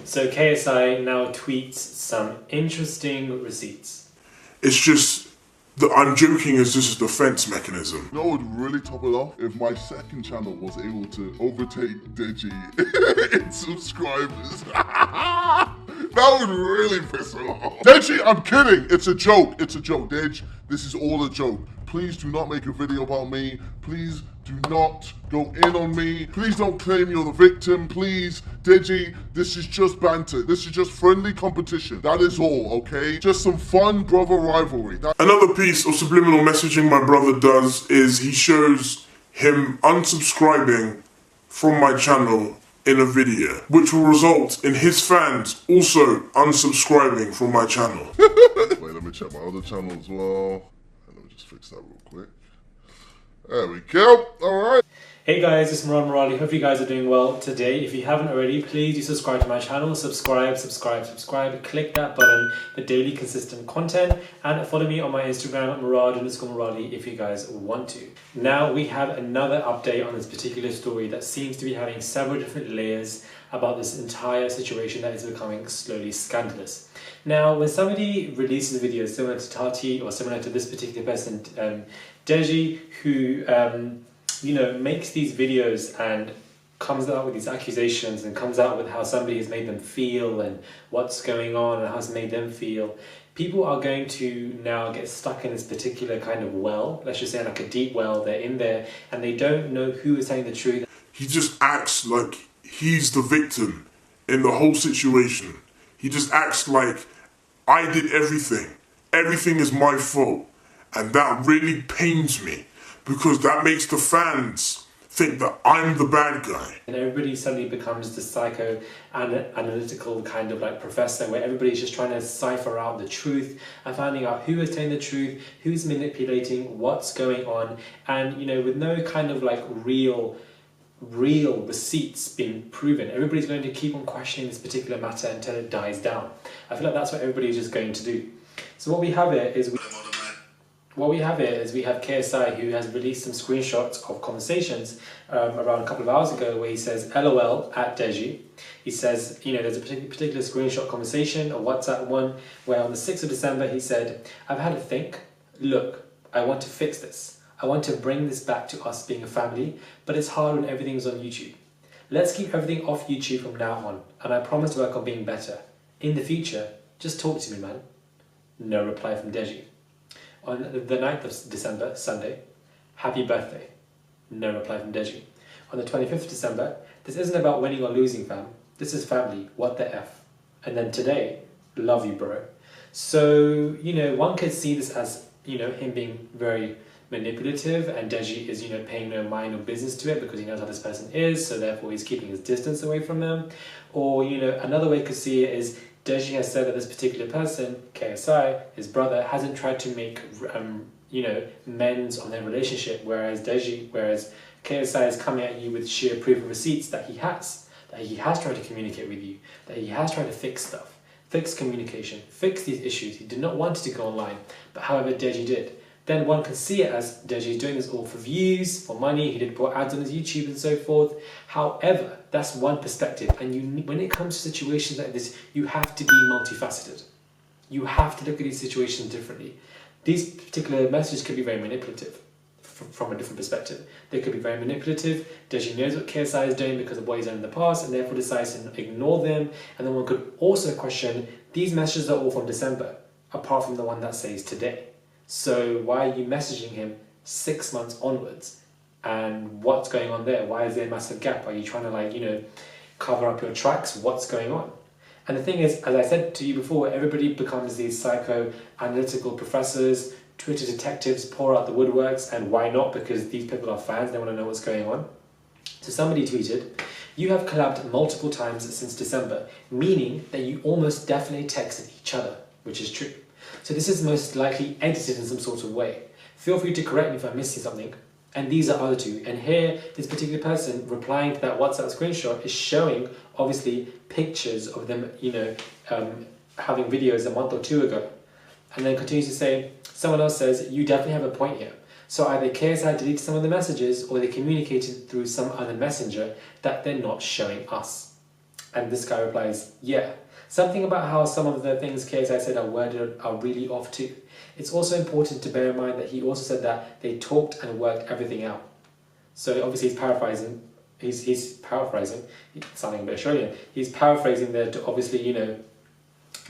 So KSI now tweets some interesting receipts. It's just that I'm joking as just a defense mechanism. You know what would really top it off? If my second channel was able to overtake Deji in subscribers. That would really piss me off. Deji, I'm kidding. It's a joke. It's a joke. Dej, this is all a joke. Please do not make a video about me. Please do not go in on me. Please don't claim you're the victim. Please, Deji, this is just banter. This is just friendly competition. That is all, okay? Just some fun brother rivalry. Another piece of subliminal messaging my brother does is he shows him unsubscribing from my channel in a video, which will result in his fans also unsubscribing from my channel. Wait, let me check my other channel as well. Let me just fix that real quick. There we go. Alright. Hey guys, it's Morali. Hope you guys are doing well today. If you haven't already, please do subscribe to my channel. Subscribe. Click that button for daily consistent content, and follow me on my Instagram at Murad_Morali if you guys want to. Now we have another update on this particular story that seems to be having several different layers about this entire situation that is becoming slowly scandalous. Now, when somebody releases a video similar to Tati or similar to this particular person, Deji, who makes these videos and comes out with these accusations and comes out with how somebody has made them feel and what's going on and how it's made them feel, people are going to now get stuck in this particular kind of well, let's just say like a deep well. They're in there and they don't know who is saying the truth. He just acts like he's the victim in the whole situation. He just acts like I did everything. Everything is my fault. And that really pains me, because that makes the fans think that I'm the bad guy. And everybody suddenly becomes the psycho-analytical kind of like professor, where everybody's just trying to cipher out the truth and finding out who is telling the truth, who's manipulating, what's going on, and with no kind of like real receipts being proven. Everybody's going to keep on questioning this particular matter until it dies down. I feel like that's what everybody's just going to do. So what we have here is we have KSI, who has released some screenshots of conversations around a couple of hours ago where he says LOL at Deji. He says, there's a particular screenshot conversation, a WhatsApp one, where on the 6th of December he said, I've had to think, look, I want to fix this. I want to bring this back to us being a family, but it's hard when everything's on YouTube. Let's keep everything off YouTube from now on, and I promise to work on being better. In the future, just talk to me, man. No reply from Deji. On the 9th of December, Sunday, happy birthday. No reply from Deji. On the 25th of December, this isn't about winning or losing, fam. This is family. What the F? And then today, love you, bro. So, one could see this as, him being very manipulative, and Deji is, paying no mind or business to it because he knows how this person is, so therefore he's keeping his distance away from them. Or, another way you could see it is Deji has said that this particular person, KSI, his brother, hasn't tried to make, amends on their relationship, whereas KSI is coming at you with sheer proof of receipts that he has tried to communicate with you, that he has tried to fix stuff, fix communication, fix these issues. He did not want it to go online, but however Deji did. Then one can see it as Deji is doing this all for views, for money. He did put ads on his YouTube and so forth. However, that's one perspective. And when it comes to situations like this, you have to be multifaceted. You have to look at these situations differently. These particular messages could be very manipulative from a different perspective. They could be very manipulative. Deji knows what KSI is doing because of what he's done in the past, and therefore decides to ignore them. And then one could also question, these messages are all from December, apart from the one that says today. So why are you messaging him 6 months onwards? And what's going on there? Why is there a massive gap? Are you trying to cover up your tracks? What's going on? And the thing is, as I said to you before, everybody becomes these psycho-analytical professors, Twitter detectives pour out the woodworks, and why not? Because these people are fans, they want to know what's going on. So somebody tweeted, you have collabed multiple times since December, meaning that you almost definitely texted each other, which is true. So this is most likely edited in some sort of way. Feel free to correct me if I'm missing something. And these are other two. And here, this particular person replying to that WhatsApp screenshot is showing, obviously, pictures of them, having videos a month or two ago. And then continues to say, someone else says, you definitely have a point here. So either KSI deleted some of the messages or they communicated through some other messenger that they're not showing us. And this guy replies, yeah. Something about how some of the things KSI said are worded are really off too. It's also important to bear in mind that he also said that they talked and worked everything out. So obviously he's paraphrasing. He's paraphrasing. He's sounding a bit Australian. He's paraphrasing there to obviously, you know,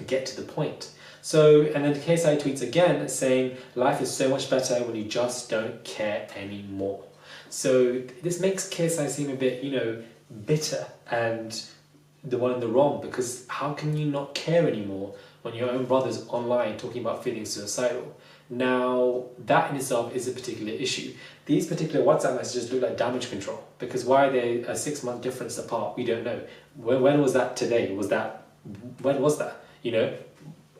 get to the point. So, and then KSI tweets again saying, life is so much better when you just don't care anymore. So this makes KSI seem a bit, you know, bitter and the one in the wrong, because how can you not care anymore when your own brother's online talking about feeling suicidal? Now, that in itself is a particular issue. These particular WhatsApp messages look like damage control, because why are they a 6-month difference apart? We don't know. When was that today? When was that? You know,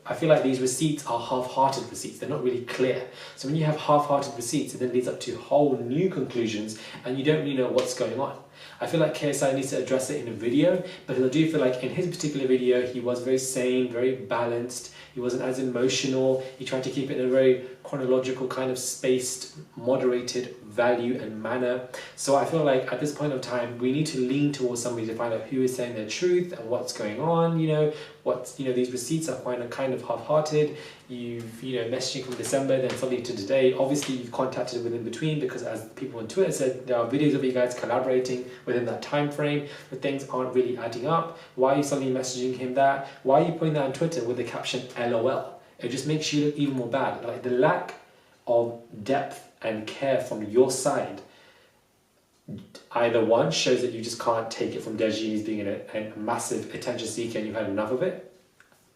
I feel like these receipts are half-hearted receipts. They're not really clear. So when you have half-hearted receipts, it then leads up to whole new conclusions, and you don't really know what's going on. I feel like KSI needs to address it in a video, but I do feel like in his particular video, he was very sane, very balanced. He wasn't as emotional. He tried to keep it in a very chronological, kind of spaced, moderated value and manner. So I feel like at this point of time, we need to lean towards somebody to find out who is saying their truth and what's going on. You know, these receipts are kind of half-hearted. You've, you know, messaging from December, then suddenly to today. Obviously, you've contacted within between, because as people on Twitter said, there are videos of you guys collaborating within that time frame, but things aren't really adding up. Why are you suddenly messaging him that? Why are you putting that on Twitter with the caption LOL? It just makes you look even more bad. Like, the lack of depth and care from your side, either one, shows that you just can't take it from Deji as being a massive attention seeker and you've had enough of it.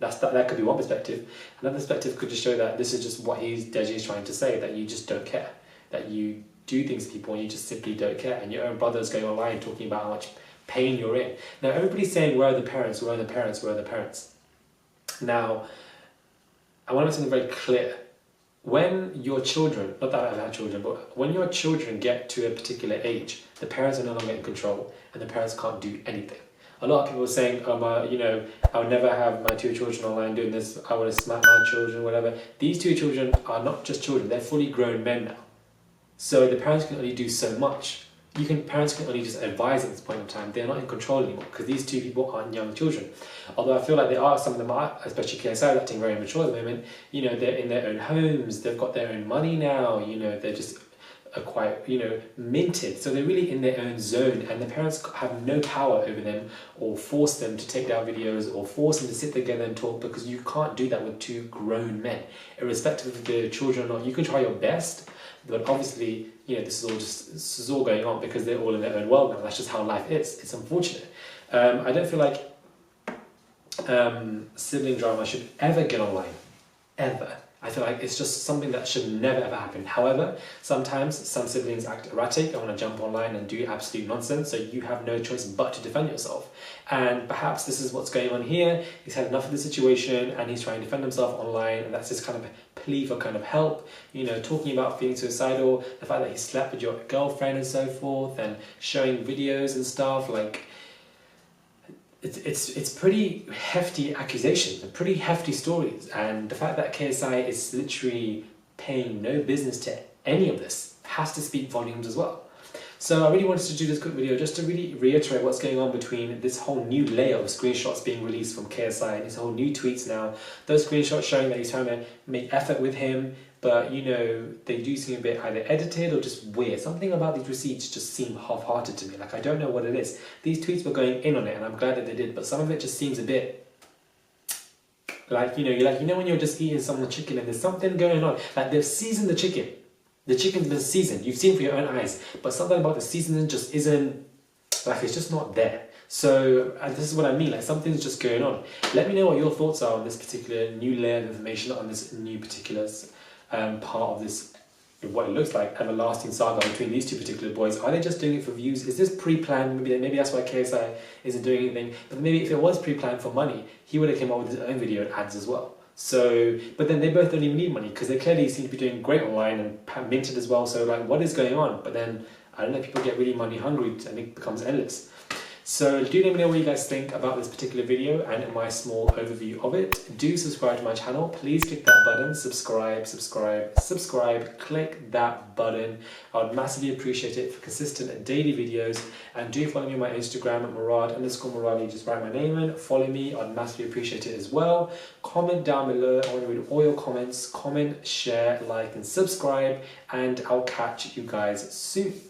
That could be one perspective. Another perspective could just show that this is just what Deji is trying to say, that you just don't care, that you do things to people and you just simply don't care, and your own brother's going online talking about how much pain you're in. Now everybody's saying, where are the parents, where are the parents, where are the parents? Now, I want to make something very clear. When your children, not that I've had children, but when your children get to a particular age, the parents are no longer in control and the parents can't do anything. A lot of people are saying, you know, I'll never have my 2 children online doing this, I want to smack my children, whatever. These 2 children are not just children, they're fully grown men now. So the parents can only do so much. Parents can only just advise at this point in time. They're not in control anymore, because these 2 people aren't young children. Although I feel like some of them are, especially KSI, acting very mature at the moment. You know, they're in their own homes, they've got their own money now, you know, they're just quite, you know, minted. So they're really in their own zone, and the parents have no power over them or force them to take down videos or force them to sit together and talk, because you can't do that with 2 grown men. Irrespective of the children or not, you can try your best, but obviously, you know, this is all going on because they're all in their own world now. That's just how life is. It's unfortunate. I don't feel like sibling drama should ever get online, ever. I feel like it's just something that should never ever happen. However, sometimes some siblings act erratic and want to jump online and do absolute nonsense, so you have no choice but to defend yourself. And perhaps this is what's going on here. He's had enough of the situation and he's trying to defend himself online, and that's his kind of plea for kind of help. You know, talking about feeling suicidal, the fact that he slept with your girlfriend and so forth, and showing videos and stuff, like, it's pretty hefty accusations and pretty hefty stories, and the fact that KSI is literally paying no business to any of this has to speak volumes as well. So I really wanted to do this quick video just to really reiterate what's going on between this whole new layer of screenshots being released from KSI and his whole new tweets now. Those screenshots showing that he's trying to make effort with him, but you know, they do seem a bit either edited or just weird. Something about these receipts just seem half-hearted to me. Like, I don't know what it is. These tweets were going in on it, and I'm glad that they did, but some of it just seems a bit like, you know when you're just eating someone's chicken and there's something going on. Like, they've seasoned the chicken. The chicken's been seasoned. You've seen it with your own eyes, but something about the seasoning just isn't, like, it's just not there. So this is what I mean, like, something's just going on. Let me know what your thoughts are on this particular new layer of information, on this new particular part of this, what it looks like, everlasting saga between these 2 particular boys. Are they just doing it for views? Is this pre-planned? Maybe that's why KSI isn't doing anything. But maybe if it was pre-planned for money, he would have came up with his own video and ads as well. So, but then they both don't even need money, because they clearly seem to be doing great online and minted as well. So, like, what is going on? But then, I don't know, people get really money hungry and it becomes endless. So do let me know what you guys think about this particular video and my small overview of it. Do subscribe to my channel. Please click that button, subscribe, click that button. I would massively appreciate it for consistent daily videos. And do follow me on my Instagram at Murad_Muradi. Just write my name in, follow me. I'd massively appreciate it as well. Comment down below. I want to read all your comments. Comment, share, like and subscribe. And I'll catch you guys soon.